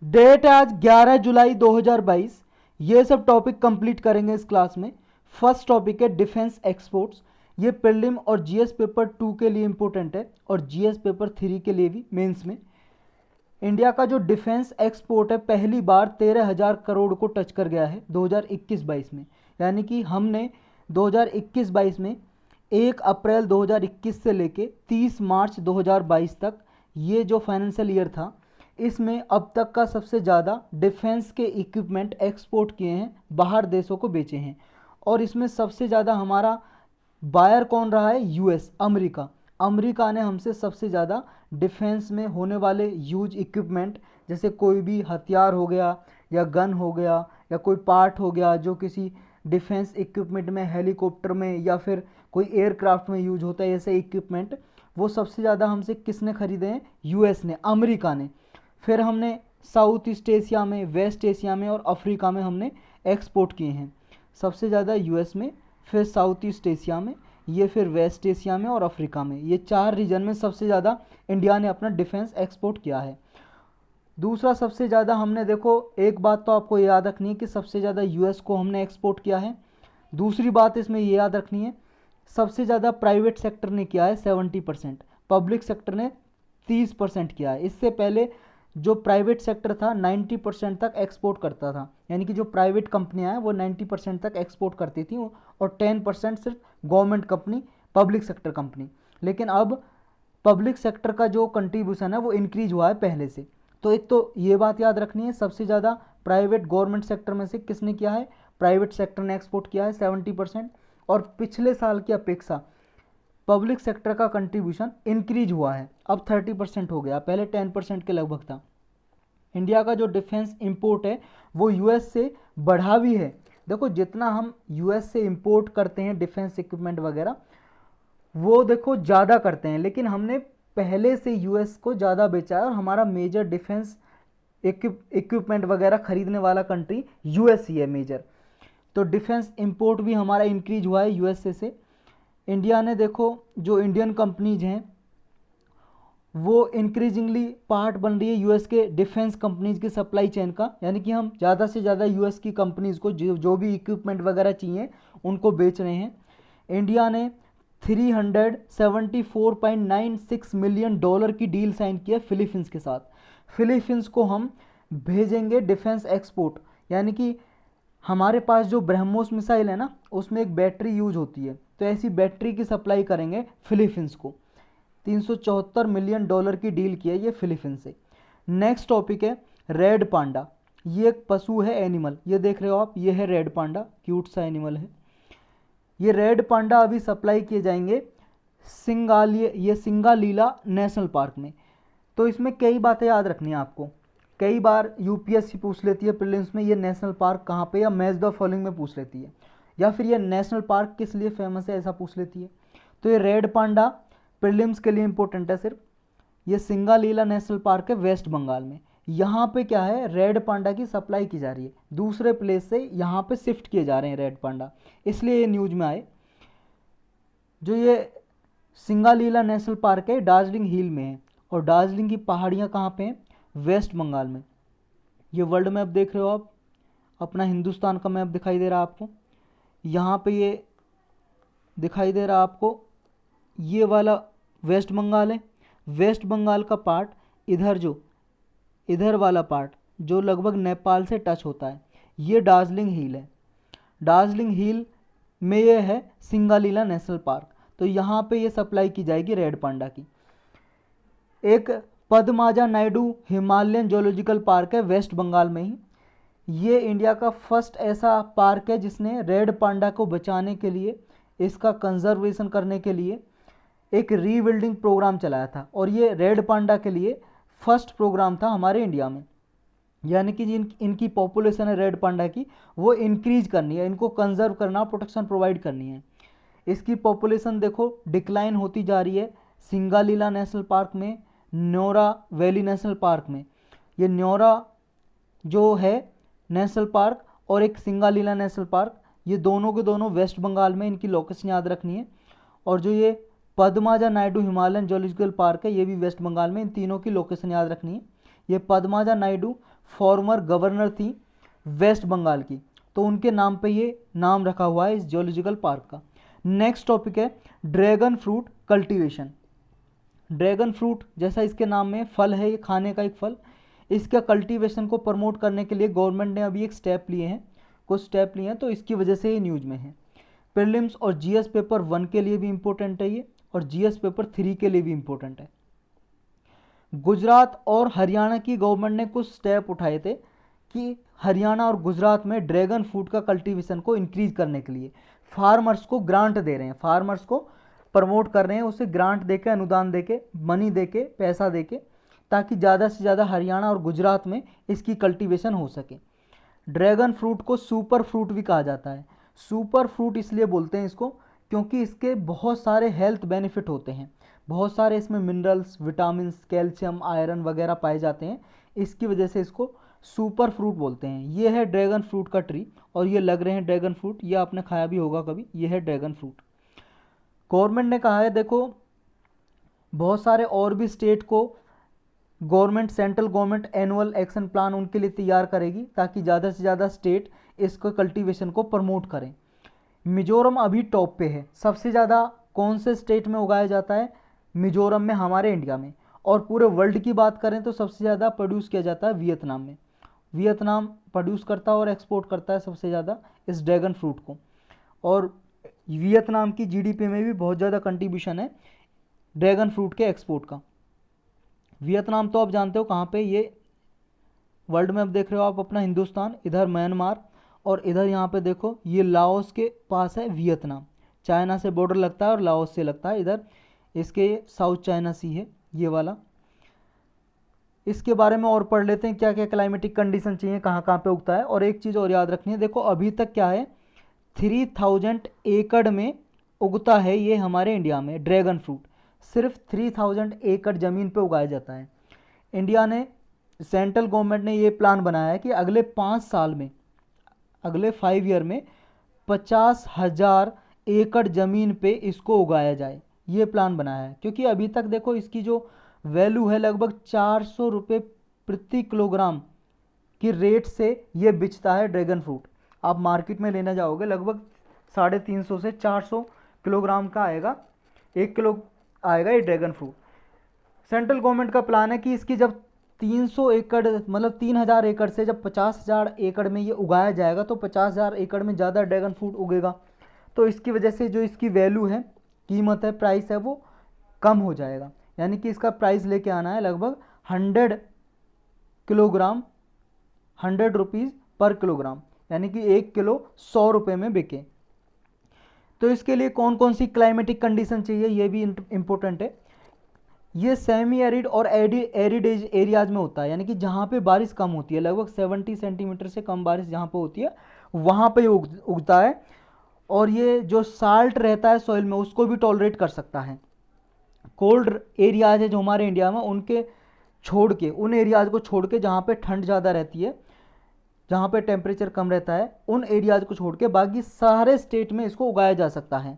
Date आज 11 जुलाई 2022। ये सब टॉपिक कंप्लीट करेंगे इस क्लास में। फर्स्ट टॉपिक है डिफेंस एक्सपोर्ट्स। ये प्रीलिम और जीएस पेपर 2 के लिए इंपॉर्टेंट है और जीएस पेपर 3 के लिए भी मेंस में। इंडिया का जो डिफेंस एक्सपोर्ट है पहली बार 13,000 करोड़ को टच कर गया है 2021-22 में। यानी कि हमने 2021-22 में 1 अप्रैल 2021 से लेके 30 मार्च 2022 तक, ये जो फाइनेंशियल ईयर था, इसमें अब तक का सबसे ज़्यादा डिफेंस के इक्विपमेंट एक्सपोर्ट किए हैं, बाहर देशों को बेचे हैं। और इसमें सबसे ज़्यादा हमारा बायर कौन रहा है? US, America. अमेरिका ने हमसे सबसे ज़्यादा डिफेंस में होने वाले यूज इक्विपमेंट, जैसे कोई भी हथियार हो गया या गन हो गया या कोई पार्ट हो गया जो किसी डिफेंस इक्विपमेंट में, हेलीकॉप्टर में या फिर कोई एयरक्राफ्ट में यूज होता है, ऐसे इक्विपमेंट, वो सबसे ज़्यादा हमसे किसने खरीदे हैं? यूएस ने, अमेरिका ने। फिर हमने साउथ ईस्ट एशिया में, वेस्ट एशिया में और अफ्रीका में हमने एक्सपोर्ट किए हैं। सबसे ज़्यादा यूएस में, फिर साउथ ईस्ट एशिया में, ये फिर वेस्ट एशिया में और अफ्रीका में। ये 4 रीजन में सबसे ज़्यादा इंडिया ने अपना डिफेंस एक्सपोर्ट किया है। दूसरा, सबसे ज़्यादा हमने, देखो एक बात तो आपको याद रखनी है कि सबसे ज़्यादा यूएस को हमने एक्सपोर्ट किया है। दूसरी बात इसमें ये याद रखनी है, सबसे ज़्यादा प्राइवेट सेक्टर ने किया है 70%, पब्लिक सेक्टर ने 30% किया है। इससे पहले जो प्राइवेट सेक्टर था 90% तक एक्सपोर्ट करता था, यानी कि जो प्राइवेट कंपनियां हैं वो 90% तक एक्सपोर्ट करती थी और 10% सिर्फ government company, public sector company. लेकिन अब पब्लिक सेक्टर का जो कंट्रीब्यूशन है वो इंक्रीज हुआ है पहले से। तो एक तो ये बात याद रखनी है, सबसे ज़्यादा प्राइवेट गवर्नमेंट सेक्टर में से किसने किया है? प्राइवेट सेक्टर ने एक्सपोर्ट किया है 70%। और पिछले साल की अपेक्षा पब्लिक सेक्टर का कंट्रीब्यूशन इंक्रीज हुआ है, अब 30% हो गया, पहले 10% के लगभग था। इंडिया का जो डिफेंस इंपोर्ट है वो यूएस से बढ़ा भी है। देखो जितना हम यूएस से इंपोर्ट करते हैं डिफेंस इक्विपमेंट वगैरह, वो देखो ज़्यादा करते हैं, लेकिन हमने पहले से यूएस को ज़्यादा बेचा है और हमारा मेजर डिफेंस इक्विपमेंट वगैरह खरीदने वाला कंट्री यूएस ही है मेजर। तो डिफेंस इंपोर्ट भी हमारा इंक्रीज हुआ है यूएसए से। इंडिया ने, देखो जो इंडियन कंपनीज हैं वो इंक्रीजिंगली पार्ट बन रही है यूएस के डिफेंस कंपनीज की सप्लाई चेन का, यानी कि हम ज़्यादा से ज़्यादा यूएस की कंपनीज को जो भी इक्विपमेंट वगैरह चाहिए उनको बेच रहे हैं। इंडिया ने $374.96 मिलियन की डील साइन की है फिलीपींस के साथ। फिलीपींस को हम भेजेंगे डिफेंस एक्सपोर्ट, यानी कि हमारे पास जो ब्रह्मोस मिसाइल है ना, उसमें एक बैटरी यूज होती है, तो ऐसी बैटरी की सप्लाई करेंगे फिलीपींस को। $374 मिलियन की डील की है ये फिलीपींस से। नेक्स्ट टॉपिक है रेड पांडा। ये एक पशु है, एनिमल, ये देख रहे हो आप, ये है रेड पांडा, क्यूट सा एनिमल है। ये रेड पांडा अभी सप्लाई किए जाएंगे सिंगालीला नेशनल पार्क में। तो इसमें कई बातें याद रखनी है आपको। कई बार यूपीएससी पूछ लेती है प्रीलिम्स में, ये नेशनल पार्क कहाँ पे, या मैच द फॉलोइंग में पूछ लेती है, या फिर ये नेशनल पार्क किस लिए फेमस है, ऐसा पूछ लेती है। तो ये रेड पांडा प्रीलिम्स के लिए इंपॉर्टेंट है सिर्फ। ये सिंगालीला नेशनल पार्क है वेस्ट बंगाल में। यहाँ पे क्या है, रेड पांडा की सप्लाई की जा रही है, दूसरे प्लेस से यहाँ पे शिफ्ट किए जा रहे हैं रेड पांडा, इसलिए ये न्यूज में आए। जो ये सिंगालीला नेशनल पार्क है दार्जिलिंग हिल में है, और दार्जिलिंग की पहाड़ियाँ कहाँ पे हैं? वेस्ट बंगाल में। ये वर्ल्ड मैप देख रहे हो आप, अपना हिंदुस्तान का मैप दिखाई दे रहा है आपको, यहाँ पे ये दिखाई दे रहा है आपको, ये वाला वेस्ट बंगाल है। वेस्ट बंगाल का पार्ट इधर वाला पार्ट जो लगभग नेपाल से टच होता है, ये दार्जिलिंग हिल है। दार्जिलिंग हिल में ये है सिंगालीला नेशनल पार्क। तो यहाँ पे ये सप्लाई की जाएगी रेड पांडा की। एक Padmaja Naidu Himalayan zoological park है वेस्ट बंगाल में ही। ये इंडिया का फर्स्ट ऐसा पार्क है जिसने रेड पांडा को बचाने के लिए, इसका कंजर्वेशन करने के लिए एक रीबिल्डिंग प्रोग्राम चलाया था, और ये रेड पांडा के लिए फर्स्ट प्रोग्राम था हमारे इंडिया में। यानी कि इनकी पॉपुलेशन है रेड पांडा की, वो इंक्रीज करनी है, इनको कंजर्व करना, प्रोटेक्शन प्रोवाइड करनी है। इसकी पॉपुलेशन देखो डिक्लाइन होती जा रही है सिंगालीला नेशनल पार्क में, न्योरा वैली नेशनल पार्क में। ये न्योरा जो है नेशनल पार्क और एक सिंगालीला नेशनल पार्क, ये दोनों के दोनों वेस्ट बंगाल में, इनकी लोकेशन याद रखनी है। और जो ये Padmaja Naidu Himalayan zoological park है, ये भी वेस्ट बंगाल में, इन तीनों की लोकेशन याद रखनी है। ये पद्माजा नायडू फॉर्मर गवर्नर थी वेस्ट बंगाल की, तो उनके नाम पे ये नाम रखा हुआ है इस जियोलॉजिकल पार्क का। नेक्स्ट टॉपिक है dragon fruit cultivation. Dragon fruit जैसा इसके नाम में फल है, ये खाने का एक फल। इसका कल्टीवेशन को प्रमोट करने के लिए गवर्नमेंट ने अभी एक स्टेप लिए हैं, कुछ स्टेप लिए हैं, तो इसकी वजह से ये न्यूज़ में है। प्रीलिम्स और जीएस पेपर 1 के लिए भी इम्पोर्टेंट है ये, और जीएस पेपर 3 के लिए भी इम्पोर्टेंट है। गुजरात और हरियाणा की गवर्नमेंट ने कुछ स्टेप उठाए थे कि हरियाणा और गुजरात में ड्रैगन फ्रूट का कल्टीवेशन को इंक्रीज करने के लिए फार्मर्स को ग्रांट दे रहे हैं, फार्मर्स को प्रमोट कर रहे हैं, उसे ग्रांट देके, अनुदान देके, मनी देके, पैसा देके, ताकि ज़्यादा से ज़्यादा हरियाणा और गुजरात में इसकी कल्टीवेशन हो सके। ड्रैगन फ्रूट को सुपर फ्रूट भी कहा जाता है। सुपर फ्रूट इसलिए बोलते हैं इसको क्योंकि इसके बहुत सारे हेल्थ बेनिफिट होते हैं, बहुत सारे इसमें मिनरल्स, विटामिन, कैल्शियम, आयरन वगैरह पाए जाते हैं, इसकी वजह से इसको सुपर फ्रूट बोलते हैं। ये है ड्रैगन फ्रूट का ट्री, और ये लग रहे हैं ड्रैगन फ्रूट, ये आपने खाया भी होगा कभी, ये है ड्रैगन फ्रूट। गवर्नमेंट ने कहा है, देखो बहुत सारे और भी स्टेट को government, central government annual action plan उनके लिए तैयार करेगी ताकि ज़्यादा से ज़्यादा स्टेट इसको कल्टीवेशन को प्रमोट करें। मिजोरम अभी टॉप पे है, सबसे ज़्यादा कौन से स्टेट में उगाया जाता है? मिजोरम में, हमारे इंडिया में। और पूरे वर्ल्ड की बात करें तो सबसे ज़्यादा प्रोड्यूस किया जाता है वियतनाम में। वियतनाम प्रोड्यूस करता है और एक्सपोर्ट करता है सबसे ज़्यादा इस ड्रैगन फ्रूट को, और वियतनाम की जीडीपी में भी बहुत ज़्यादा कंट्रीब्यूशन है ड्रैगन फ्रूट के एक्सपोर्ट का। वियतनाम तो आप जानते हो कहाँ पे, ये वर्ल्ड मैप देख रहे हो आप अपना, हिंदुस्तान, इधर म्यांमार, और इधर यहाँ पे देखो ये लाओस के पास है वियतनाम। चाइना से बॉर्डर लगता है और लाओस से लगता है, इधर इसके साउथ चाइना सी है ये वाला। इसके बारे में और पढ़ लेते हैं, क्या क्या क्लाइमेटिक कंडीशन चाहिए, कहाँ कहाँ पे उगता है। और एक चीज़ और याद रखनी है, देखो अभी तक क्या है, 3000 एकड़ में उगता है ये हमारे इंडिया में ड्रैगन फ्रूट, सिर्फ 3000 एकड़ ज़मीन पे उगाया जाता है। इंडिया ने, सेंट्रल गवर्नमेंट ने ये प्लान बनाया है कि अगले 5 साल में, अगले 5 ईयर में 50,000 एकड़ ज़मीन पे इसको उगाया जाए, ये प्लान बनाया है। क्योंकि अभी तक देखो इसकी जो वैल्यू है लगभग 400 रुपये प्रति किलोग्राम की रेट से ये बिचता है ड्रैगन फ्रूट। आप मार्केट में लेने जाओगे लगभग 350 से 400 किलोग्राम का आएगा, 1 किलो आएगा ये ड्रैगन फ्रूट। सेंट्रल गवर्नमेंट का प्लान है कि इसकी जब 300 एकड़ मतलब 3000 एकड़ से जब 50,000 एकड़ में ये उगाया जाएगा तो 50,000 एकड़ में ज़्यादा ड्रैगन फ्रूट उगेगा, तो इसकी वजह से जो इसकी वैल्यू है, कीमत है, प्राइस है, वो कम हो जाएगा। यानी कि इसका प्राइस लेके आना है लगभग 100 किलोग्राम, 100 रुपीज़ पर किलोग्राम, यानी कि 1 किलो 100 रुपये में बिके। तो इसके लिए कौन कौन सी क्लाइमेटिक कंडीशन चाहिए ये भी इम्पोर्टेंट है। ये सेमी एरिड और एरिड एरियाज में होता है, यानी कि जहाँ पे बारिश कम होती है, लगभग 70 सेंटीमीटर से कम बारिश जहाँ पे होती है वहाँ पे उगता है। और ये जो साल्ट रहता है सॉइल में उसको भी टॉलरेट कर सकता है। कोल्ड एरियाज है जो हमारे इंडिया में, उनके छोड़ के, उन एरियाज को छोड़ के जहाँ पे ठंड ज़्यादा रहती है, जहाँ पे टेम्परेचर कम रहता है, उन एरियाज को छोड़ के बाकी सारे स्टेट में इसको उगाया जा सकता है।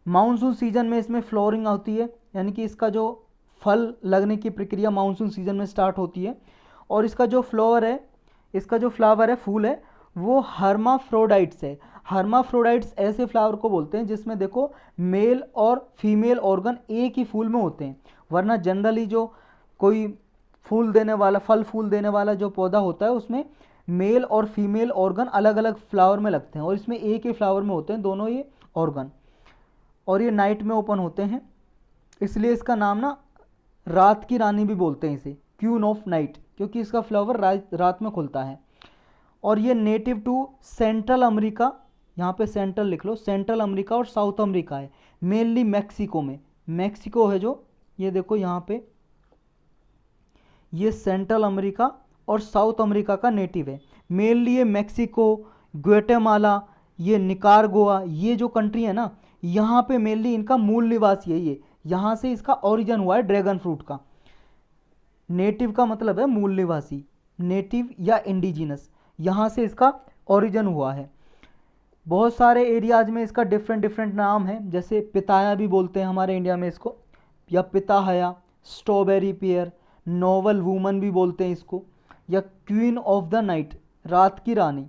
मानसून सीजन में इसमें फ्लोरिंग होती है, यानी कि इसका जो फल लगने की प्रक्रिया मानसून सीजन में स्टार्ट होती है। और इसका जो फ्लावर है, इसका जो फ्लावर है, फूल है, वो हर्माफ्रोडाइट्स है। हर्माफ्रोडाइट्स ऐसे फ्लावर को बोलते हैं जिसमें देखो मेल और फीमेल ऑर्गन एक ही फूल में होते हैं, वरना जनरली जो कोई फूल देने वाला, फल फूल देने वाला जो पौधा होता है उसमें मेल और फीमेल ऑर्गन अलग अलग फ्लावर में लगते हैं, और इसमें एक ही फ्लावर में होते हैं दोनों ये ऑर्गन। और ये नाइट में ओपन होते हैं, इसलिए इसका नाम ना रात की रानी भी बोलते हैं इसे, क्वीन ऑफ नाइट, क्योंकि इसका फ्लावर रात में खुलता है। और ये नेटिव टू सेंट्रल अमेरिका, यहाँ पे सेंट्रल लिख लो, सेंट्रल अमेरिका और साउथ अमेरिका है, मेनली मैक्सिको में, मैक्सिको है जो, ये देखो यहाँ पे, ये सेंट्रल अमेरिका और साउथ अमेरिका का नेटिव है। मेनली ये मैक्सिको, ग्वाटेमाला, ये निकारागुआ, ये जो कंट्री है ना, यहाँ पे मेनली इनका मूल निवासी है, ये यहाँ से इसका ओरिजिन हुआ है ड्रैगन फ्रूट का। नेटिव का मतलब है मूल निवासी, नेटिव या इंडिजिनस, यहाँ से इसका ओरिजिन हुआ है। बहुत सारे एरियाज में इसका डिफरेंट डिफरेंट नाम है, जैसे पिताया भी बोलते हैं हमारे इंडिया में इसको, या पिताहया, स्ट्रॉबेरी पेयर, नोवल वूमन भी बोलते हैं इसको, या क्वीन ऑफ द नाइट, रात की रानी।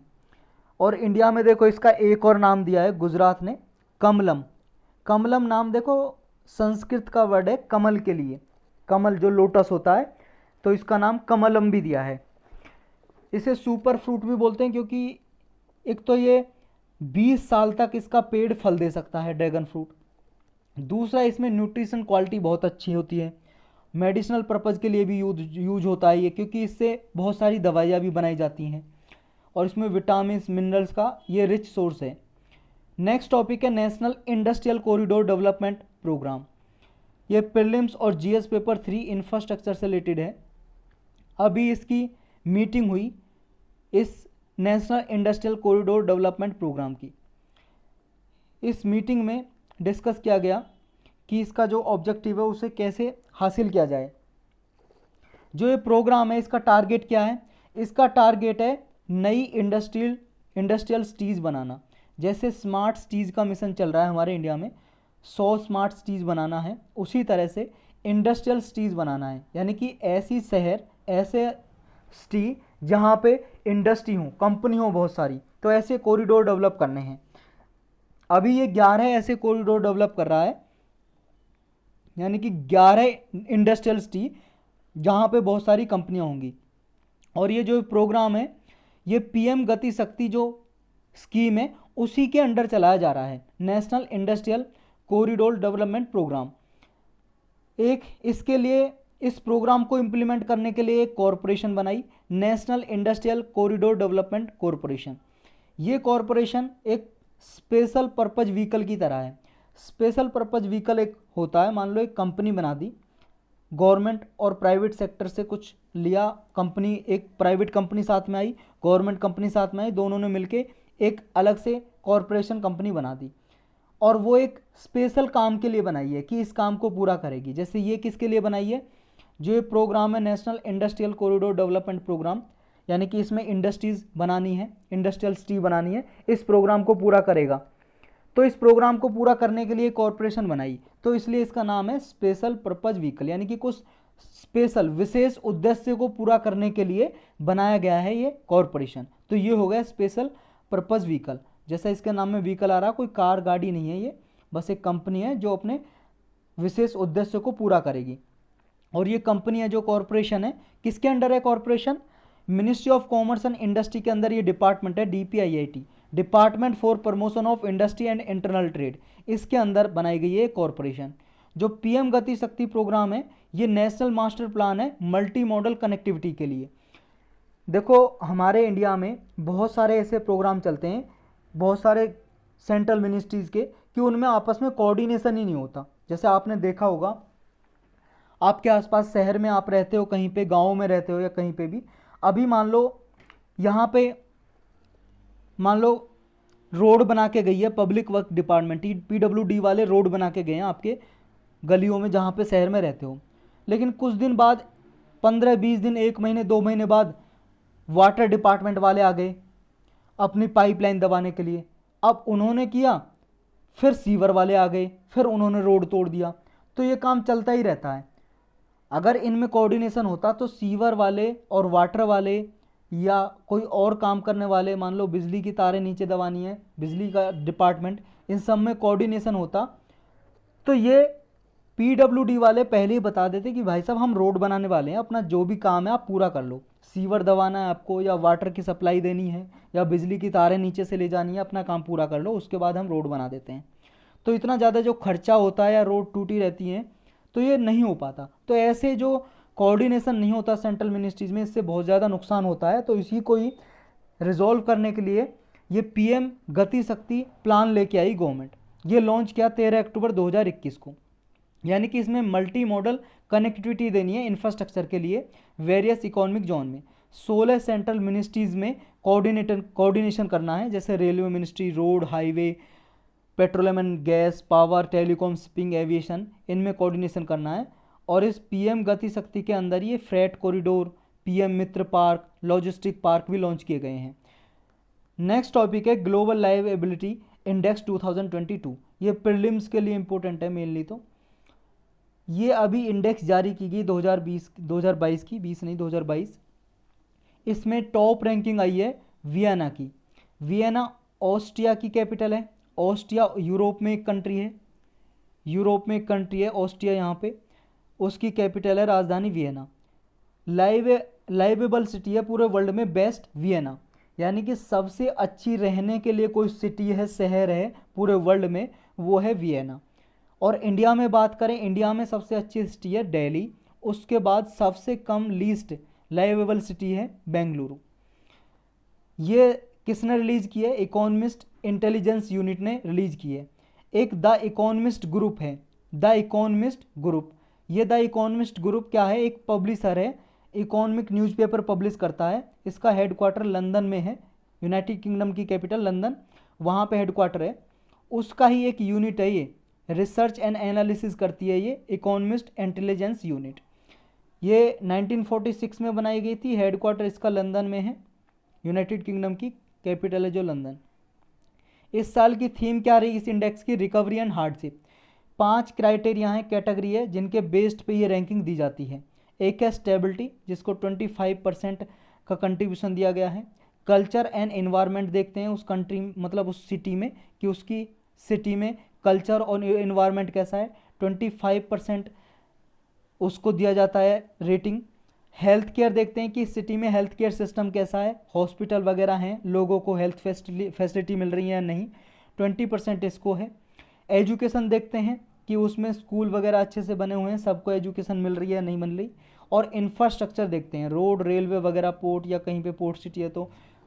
और इंडिया में देखो इसका एक और नाम दिया है गुजरात ने, कमलम। कमलम नाम देखो संस्कृत का वर्ड है कमल के लिए, कमल जो लोटस होता है, तो इसका नाम कमलम भी दिया है। इसे सुपर फ्रूट भी बोलते हैं क्योंकि एक तो ये 20 साल तक इसका पेड़ फल दे सकता है, ड्रैगन फ्रूट। दूसरा, इसमें न्यूट्रिशन क्वालिटी बहुत अच्छी होती है। मेडिसिनल पर्पज़ के लिए भी यूज होता है ये, क्योंकि इससे बहुत सारी दवाइयाँ भी बनाई जाती हैं और इसमें विटामिन मिनरल्स का ये रिच सोर्स है। नेक्स्ट टॉपिक है national industrial corridor development programme. ये प्रीलिम्स और जीएस पेपर 3 इंफ्रास्ट्रक्चर से रिलेटेड है। अभी इसकी मीटिंग हुई इस national industrial corridor development programme की। इस मीटिंग में डिस्कस किया गया कि इसका जो ऑब्जेक्टिव है उसे कैसे हासिल किया जाए। जो ये प्रोग्राम है इसका टारगेट क्या है? इसका टारगेट है नई इंडस्ट्रियल सिटीज़ बनाना। जैसे स्मार्ट सिटीज़ का मिशन चल रहा है हमारे इंडिया में, 100 स्मार्ट सिटीज़ बनाना है, उसी तरह से इंडस्ट्रियल सिटीज़ बनाना है, यानी कि ऐसी शहर, ऐसे सिटी जहाँ पे इंडस्ट्री हो, कंपनी हो बहुत सारी, तो ऐसे कॉरिडोर डेवलप करने हैं। अभी ये 11 ऐसे कॉरिडोर डेवलप कर रहा है, यानी कि 11 इंडस्ट्रियल सिटी जहाँ पे बहुत सारी कंपनियाँ होंगी। और ये जो प्रोग्राम है ये पीएम गति शक्ति जो स्कीम है उसी के अंडर चलाया जा रहा है, national industrial corridor development programme. एक इसके लिए, इस प्रोग्राम को इम्प्लीमेंट करने के लिए एक कॉरपोरेशन बनाई, national industrial corridor development corporation. ये कॉरपोरेशन एक स्पेशल पर्पज व्हीकल की तरह है। स्पेशल पर्पज व्हीकल एक होता है, मान लो एक कंपनी बना दी, गवर्नमेंट और प्राइवेट सेक्टर से कुछ लिया, कंपनी, एक प्राइवेट कंपनी साथ में आई, गवर्नमेंट कंपनी साथ में आई, दोनों ने मिलके एक अलग से कॉरपोरेशन कंपनी बना दी, और वो एक स्पेशल काम के लिए बनाई है कि इस काम को पूरा करेगी। जैसे ये किसके लिए बनाई है? जो ये प्रोग्राम है national industrial corridor development programme, यानी कि इसमें इंडस्ट्रीज़ बनानी है, इंडस्ट्रियल सिटी बनानी है, इस प्रोग्राम को पूरा करेगा। तो इस प्रोग्राम को पूरा करने के लिए कॉरपोरेशन बनाई, तो इसलिए इसका नाम है स्पेशल पर्पज व्हीकल, यानी कि कुछ स्पेशल विशेष उद्देश्य को पूरा करने के लिए बनाया गया है ये कॉरपोरेशन। तो ये हो गया स्पेशल पर्पज व्हीकल। जैसा इसके नाम में व्हीकल आ रहा, कोई कार गाड़ी नहीं है, ये बस एक कंपनी है जो अपने विशेष उद्देश्य को पूरा करेगी। और ये कंपनी है जो कॉरपोरेशन है, किसके अंडर है corporation? Ministry of commerce and industry के अंदर ये डिपार्टमेंट है, DPIIT, department for promotion of industry and internal trade. इसके अंदर बनाई गई है कॉरपोरेशन। जो पीएम गति शक्ति प्रोग्राम है ये नेशनल मास्टर प्लान है मल्टी मॉडल कनेक्टिविटी के लिए। देखो हमारे इंडिया में बहुत सारे ऐसे प्रोग्राम चलते हैं, बहुत सारे सेंट्रल मिनिस्ट्रीज़ के, कि उनमें आपस में कोऑर्डिनेशन ही नहीं होता। जैसे आपने देखा होगा, आपके आसपास शहर में आप रहते हो, कहीं पे गाँव में रहते हो या कहीं पे भी, अभी मान लो यहाँ पे मान लो रोड बना के गई है पब्लिक वर्क डिपार्टमेंट, PWD वाले रोड बना के गए हैं आपके गलियों में जहाँ पे शहर में रहते हो, लेकिन कुछ दिन बाद, 15-20 दिन, 1 महीने 2 महीने बाद वाटर डिपार्टमेंट वाले आ गए अपनी पाइपलाइन दबाने के लिए। अब उन्होंने किया, फिर सीवर वाले आ गए, फिर उन्होंने रोड तोड़ दिया। तो ये काम चलता ही रहता है। अगर इनमें कोऑर्डिनेशन होता तो सीवर वाले और वाटर वाले या कोई और काम करने वाले, मान लो बिजली की तारें नीचे दबानी है, बिजली का डिपार्टमेंट, इन सब में कोऑर्डिनेशन होता तो ये PWD वाले पहले ही बता देते कि भाई साहब हम रोड बनाने वाले हैं, अपना जो भी काम है आप पूरा कर लो, सीवर दबाना है आपको या वाटर की सप्लाई देनी है या बिजली की तारें नीचे से ले जानी है, अपना काम पूरा कर लो, उसके बाद हम रोड बना देते हैं। तो इतना ज़्यादा जो खर्चा होता है या रोड टूटी रहती है तो ये नहीं हो पाता। तो ऐसे जो कोऑर्डिनेशन नहीं होता सेंट्रल मिनिस्ट्रीज़ में, इससे बहुत ज़्यादा नुकसान होता है। तो इसी को ही रिजॉल्व करने के लिए ये पीएम गति शक्ति प्लान लेके आई गवर्नमेंट। ये लॉन्च किया 13 अक्टूबर 2021 को। यानी कि इसमें मल्टी मॉडल कनेक्टिविटी देनी है इंफ्रास्ट्रक्चर के लिए वेरियस इकोनॉमिक जोन में। 16 सेंट्रल मिनिस्ट्रीज़ में कोऑर्डिनेशन करना है, जैसे railway ministry, road, highway, petroleum and gas, power, telecom, shipping, aviation, इनमें कोऑर्डिनेशन करना है। और इस पीएम गति शक्ति के अंदर ये फ्रेट कॉरिडोर, पीएम मित्र पार्क, लॉजिस्टिक पार्क भी लॉन्च किए गए हैं। नेक्स्ट टॉपिक है ग्लोबल लाइवेबिलिटी इंडेक्स 2022। ये प्रीलिम्स के लिए इंपॉर्टेंट है मेनली। तो ये अभी इंडेक्स जारी की गई 2022 की, 2022, इसमें टॉप रैंकिंग आई है वियना की। वियना ऑस्ट्रिया की कैपिटल है। ऑस्ट्रिया यूरोप में एक कंट्री है, यूरोप में एक कंट्री है ऑस्ट्रिया यहाँ पे, उसकी कैपिटल है राजधानी वियना। लाइवेबल सिटी है पूरे वर्ल्ड में बेस्ट वियना, यानी कि सबसे अच्छी रहने के लिए कोई सिटी है, शहर है पूरे वर्ल्ड में, वो है वियना। और इंडिया में बात करें, इंडिया में सबसे अच्छी सिटी है दिल्ली, उसके बाद सबसे कम लीस्ट लाइवेबल सिटी है बेंगलुरु। ये किसने रिलीज की है? इकोनॉमिस्ट इंटेलिजेंस यूनिट ने रिलीज की है। एक द इकोनॉमिस्ट ग्रुप है, द इकोनॉमिस्ट ग्रुप। ये द इकोनॉमिस्ट ग्रुप क्या है? एक पब्लिशर है, इकोनॉमिक न्यूज़पेपर पब्लिश करता है। इसका हेडक्वार्टर लंदन में है, यूनाइटेड किंगडम की कैपिटल लंदन, वहाँ पे हेडक्वार्टर है। उसका ही एक यूनिट है ये, रिसर्च एंड एनालिसिस करती है ये इकोनॉमिस्ट इंटेलिजेंस यूनिट। ये 1946 में बनाई गई थी, हेडक्वार्टर इसका लंदन में है, यूनाइटेड किंगडम की कैपिटल है जो लंदन। इस साल की थीम क्या रही इस इंडेक्स की? Recovery and hardship. 5 क्राइटेरिया हैं, कैटेगरी है, जिनके बेस्ड पे ये रैंकिंग दी जाती है। एक है स्टेबिलिटी, जिसको 25% का कंट्रीब्यूशन दिया गया है। कल्चर एंड एनवायरनमेंट देखते हैं उस कंट्री, मतलब उस सिटी में, कि उसकी सिटी में कल्चर और एनवायरनमेंट कैसा है, 25% उसको दिया जाता है रेटिंग। हेल्थ केयर देखते हैं कि इस सिटी में हेल्थ केयर सिस्टम कैसा है, हॉस्पिटल वगैरह हैं, लोगों को हेल्थ फैसिलिटी मिल रही है या नहीं, 20% इसको है। एजुकेशन देखते हैं कि उसमें स्कूल वगैरह अच्छे से बने हुए हैं, सबको एजुकेशन मिल रही है नहीं मिल रही। और इंफ्रास्ट्रक्चर देखते हैं, रोड रेलवे वगैरह, पोर्ट, या कहीं पे पोर्ट सिटी है तो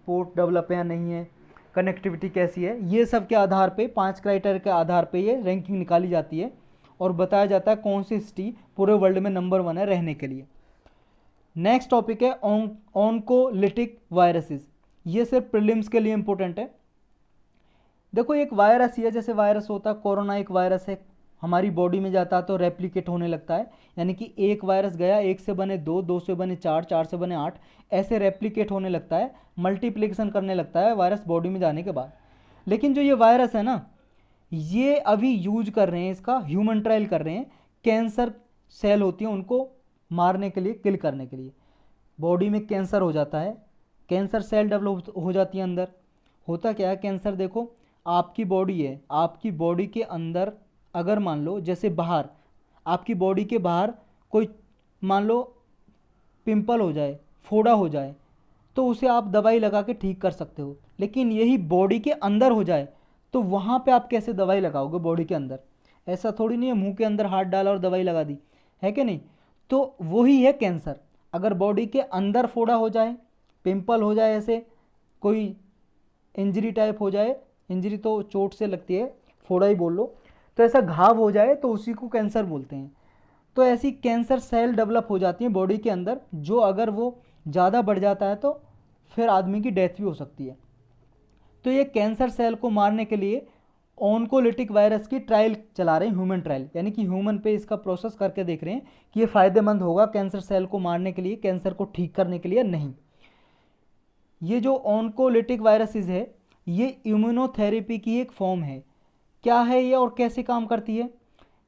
पोर्ट डेवलप है या नहीं है, कनेक्टिविटी कैसी है। ये सब के आधार पे, 5 क्राइटेरिया के आधार पे ये रैंकिंग निकाली जाती है और बताया जाता है कौन सी सिटी पूरे वर्ल्ड में नंबर 1 है रहने के लिए। नेक्स्ट टॉपिक है ऑन्कोलिटिक वायरसेस। ये सिर्फ प्रीलिम्स के लिए इंपॉर्टेंट है। देखो एक वायरस ही है, जैसे वायरस होता है, कोरोना एक वायरस है, हमारी बॉडी में जाता है तो रेप्लिकेट होने लगता है, यानी कि एक वायरस गया, एक से बने 2, 2 से बने 4, 4 से बने 8, ऐसे रेप्लिकेट होने लगता है, मल्टीप्लिकेशन करने लगता है वायरस बॉडी में जाने के बाद। लेकिन जो ये वायरस है ना, ये अभी यूज कर रहे हैं, इसका ह्यूमन ट्रायल कर रहे हैं। कैंसर सेल होती हैं उनको मारने के लिए, किल करने के लिए। बॉडी में कैंसर हो जाता है, कैंसर सेल डेवलप हो जाती है अंदर। होता क्या है कैंसर, देखो आपकी बॉडी है, आपकी बॉडी के अंदर अगर मान लो, जैसे बाहर आपकी बॉडी के बाहर कोई मान लो पिंपल हो जाए, फोड़ा हो जाए, तो उसे आप दवाई लगा के ठीक कर सकते हो। लेकिन यही बॉडी के अंदर हो जाए तो वहाँ पे आप कैसे दवाई लगाओगे बॉडी के अंदर? ऐसा थोड़ी नहीं है मुंह के अंदर हाथ डाला और दवाई लगा दी, है कि नहीं? तो वही है कैंसर। अगर बॉडी के अंदर फोड़ा हो जाए, पिंपल हो जाए, ऐसे कोई इंजरी टाइप हो जाए, इंजरी तो चोट से लगती है, फोड़ा ही बोल लो, तो ऐसा घाव हो जाए तो उसी को कैंसर बोलते हैं। तो ऐसी कैंसर सेल डेवलप हो जाती हैं बॉडी के अंदर, जो अगर वो ज़्यादा बढ़ जाता है तो फिर आदमी की डेथ भी हो सकती है। तो ये कैंसर सेल को मारने के लिए ऑन्कोलिटिक वायरस की ट्रायल चला रहे हैं, ह्यूमन ट्रायल, यानी कि ह्यूमन पे इसका प्रोसेस करके देख रहे हैं कि ये फ़ायदेमंद होगा कैंसर सेल को मारने के लिए, कैंसर को ठीक करने के लिए नहीं। ये जो ऑन्कोलिटिक वायरसेस है, ये इम्यूनोथेरेपी की एक फॉर्म है। क्या है ये और कैसे काम करती है?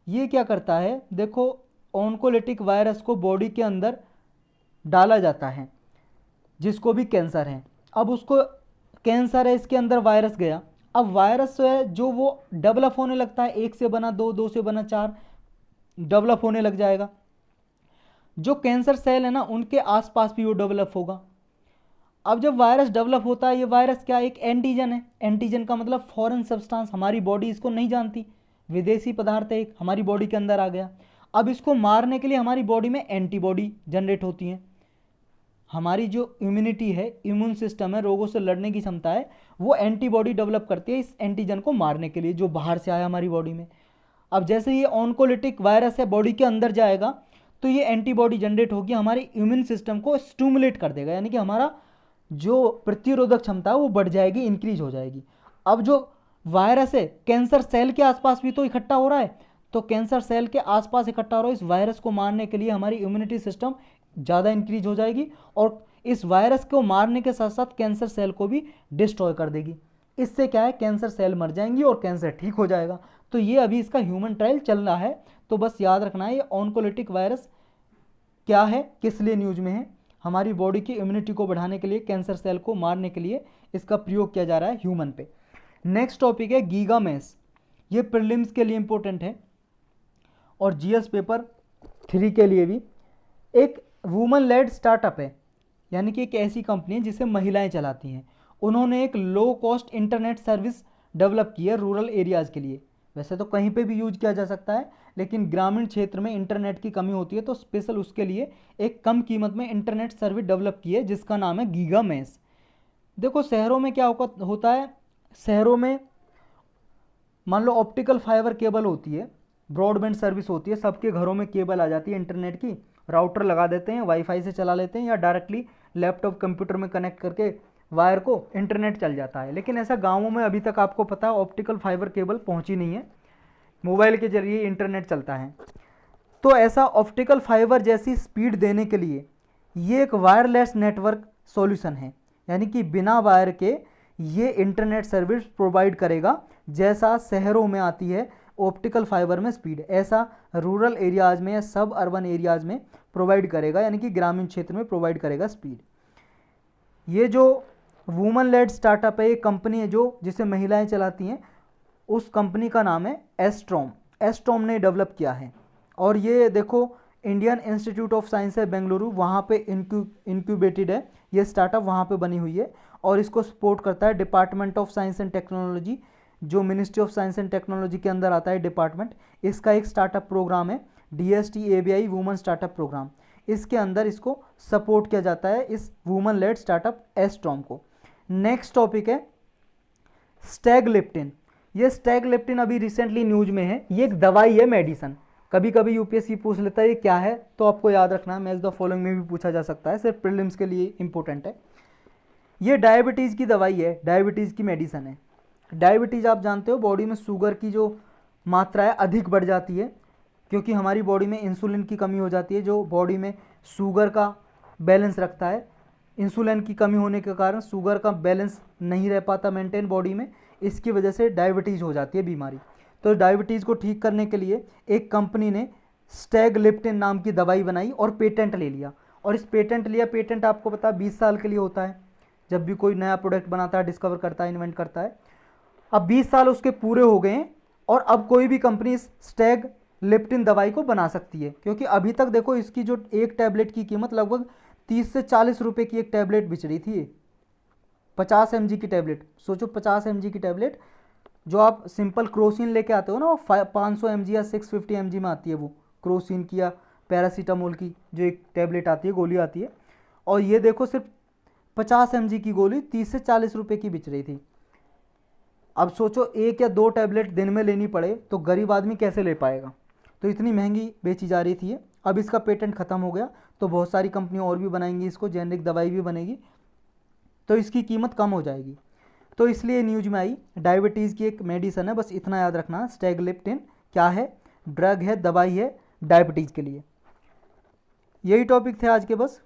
ये क्या करता है, देखो ऑन्कोलिटिक वायरस को बॉडी के अंदर डाला जाता है, जिसको भी कैंसर है। अब उसको कैंसर है, इसके अंदर वायरस गया, अब वायरस है जो वो डेवलप होने लगता है, 1 से बना 2, 2 से बना 4, डेवलप होने लग जाएगा। जो कैंसर सेल है ना, उनके आसपास भी वो डेवलप होगा। अब जब वायरस डेवलप होता है, ये वायरस क्या, एक एंटीजन है। एंटीजन का मतलब फॉरेन सब्सटेंस, हमारी बॉडी इसको नहीं जानती, विदेशी पदार्थ है एक, हमारी बॉडी के अंदर आ गया। अब इसको मारने के लिए हमारी बॉडी में एंटीबॉडी जनरेट होती हैं। हमारी जो इम्यूनिटी है, इम्यून सिस्टम है, रोगों से लड़ने की क्षमता है, वो एंटीबॉडी डेवलप करती है इस एंटीजन को मारने के लिए जो बाहर से आया हमारी बॉडी में। अब जैसे ये ऑन्कोलिटिक वायरस है बॉडी के अंदर जाएगा तो ये एंटीबॉडी जनरेट होगी, हमारे इम्यून सिस्टम को स्टिमुलेट कर देगा, यानी कि हमारा जो प्रतिरोधक क्षमता है वो बढ़ जाएगी, इंक्रीज हो जाएगी। अब जो वायरस है कैंसर सेल के आसपास भी तो इकट्ठा हो रहा है, तो कैंसर सेल के आसपास इकट्ठा हो रहा है, इस वायरस को मारने के लिए हमारी इम्यूनिटी सिस्टम ज़्यादा इंक्रीज हो जाएगी और इस वायरस को मारने के साथ साथ कैंसर सेल को भी डिस्ट्रॉय कर देगी। इससे क्या है, कैंसर सेल मर जाएंगी और कैंसर ठीक हो जाएगा। तो ये अभी इसका ह्यूमन ट्रायल चल रहा है, तो बस याद रखना है ये ऑन्कोलिटिक वायरस क्या है, किस लिए न्यूज में है, हमारी बॉडी की इम्यूनिटी को बढ़ाने के लिए, कैंसर सेल को मारने के लिए इसका प्रयोग किया जा रहा है ह्यूमन पे। नेक्स्ट टॉपिक है गीगामेश। ये प्रीलिम्स के लिए इंपॉर्टेंट है और जीएस पेपर 3 के लिए भी। एक वुमन लेड स्टार्टअप है, यानी कि एक ऐसी कंपनी है जिसे महिलाएं चलाती हैं। उन्होंने एक low cost internet service develop की है रूरल एरियाज़ के लिए। वैसे तो कहीं पे भी यूज किया जा सकता है, लेकिन ग्रामीण क्षेत्र में इंटरनेट की कमी होती है, तो स्पेशल उसके लिए एक कम कीमत में इंटरनेट सर्विस डेवलप की है जिसका नाम है गीगामेश। देखो शहरों में क्या होता है, शहरों में मान लो ऑप्टिकल फाइबर केबल होती है, ब्रॉडबैंड सर्विस होती है, सबके घरों में केबल आ जाती है इंटरनेट की, राउटर लगा देते हैं, वाईफाई से चला लेते हैं या डायरेक्टली लैपटॉप कंप्यूटर में कनेक्ट करके वायर को इंटरनेट चल जाता है। लेकिन ऐसा गाँवों में अभी तक आपको पता है ऑप्टिकल फाइबर केबल पहुँची नहीं है, मोबाइल के जरिए इंटरनेट चलता है। तो ऐसा ऑप्टिकल फाइबर जैसी स्पीड देने के लिए ये एक वायरलेस नेटवर्क सॉल्यूशन है, यानी कि बिना वायर के ये इंटरनेट सर्विस प्रोवाइड करेगा जैसा शहरों में आती है ऑप्टिकल फाइबर में स्पीड, ऐसा रूरल एरियाज़ में या सब अर्बन एरियाज़ में प्रोवाइड करेगा, यानी कि ग्रामीण क्षेत्र में प्रोवाइड करेगा स्पीड। ये जो वुमन लेड स्टार्टअप है, ये कंपनी है जो जिसे महिलाएं चलाती हैं, उस कंपनी का नाम है एस्ट्रोम। एस्ट्रोम ने डेवलप किया है। और ये देखो इंडियन इंस्टीट्यूट ऑफ साइंस है बेंगलुरु, वहाँ पे इंक्यूबेटेड है ये स्टार्टअप, वहाँ पे बनी हुई है। और इसको सपोर्ट करता है department of science and technology, जो ministry of science and technology के अंदर आता है डिपार्टमेंट। इसका एक स्टार्टअप प्रोग्राम है DST-ABI वुमन स्टार्टअप प्रोग्राम, इसके अंदर इसको सपोर्ट किया जाता है, इस वुमन लेड स्टार्टअप एस्ट्रोम को। नेक्स्ट टॉपिक है स्टैगलिप्टिन। ये स्टैगलिप्टिन अभी रिसेंटली न्यूज में है, ये एक दवाई है, मेडिसन। कभी कभी यूपीएससी पूछ लेता है ये क्या है, तो आपको याद रखना है, मैच द फॉलोइंग में भी पूछा जा सकता है, सिर्फ प्रीलिम्स के लिए इंपॉर्टेंट है। ये डायबिटीज़ की दवाई है, डायबिटीज़ की मेडिसन है। डायबिटीज़ आप जानते हो, बॉडी में शुगर की जो मात्रा है अधिक बढ़ जाती है, क्योंकि हमारी बॉडी में इंसुलिन की कमी हो जाती है, जो बॉडी में शुगर का बैलेंस रखता है। इंसुलिन की कमी होने के कारण शुगर का बैलेंस नहीं रह पाता मेंटेन बॉडी में, इसकी वजह से डायबिटीज़ हो जाती है बीमारी। तो डायबिटीज़ को ठीक करने के लिए एक कंपनी ने स्टैगलिप्टिन नाम की दवाई बनाई और पेटेंट ले लिया। और इस पेटेंट आपको पता है 20 साल के लिए होता है, जब भी कोई नया प्रोडक्ट बनाता है, डिस्कवर करता है, इन्वेंट करता है। अब 20 साल उसके पूरे हो गए हैं और अब कोई भी कंपनी इस स्टैगलिप्टिन दवाई को बना सकती है, क्योंकि अभी तक देखो इसकी जो एक टैबलेट की कीमत लगभग 30 से 40 रुपये की एक टैबलेट बिच रही थी। 50 mg की टैबलेट, सोचो 50 mg की टैबलेट, जो आप सिंपल क्रोसिन लेके आते हो ना, वो 500 mg या 650 mg में आती है, वो क्रोसिन की या पैरासीटामोल की जो एक टैबलेट आती है, गोली आती है। और ये देखो सिर्फ 50 mg की गोली 30 से 40 रुपये की बिच रही थी। अब सोचो एक या दो टैबलेट दिन में लेनी पड़े तो गरीब आदमी कैसे ले पाएगा, तो इतनी महंगी बेची जा रही थी। अब इसका पेटेंट ख़त्म हो गया, तो बहुत सारी कंपनियां और भी बनाएंगी इसको, जेनरिक दवाई भी बनेगी, तो इसकी कीमत कम हो जाएगी। तो इसलिए न्यूज में आई, डायबिटीज़ की एक मेडिसन है, बस इतना याद रखना। स्टैगलिप्टिन क्या है, ड्रग है, दवाई है डायबिटीज़ के लिए। यही टॉपिक थे आज के बस।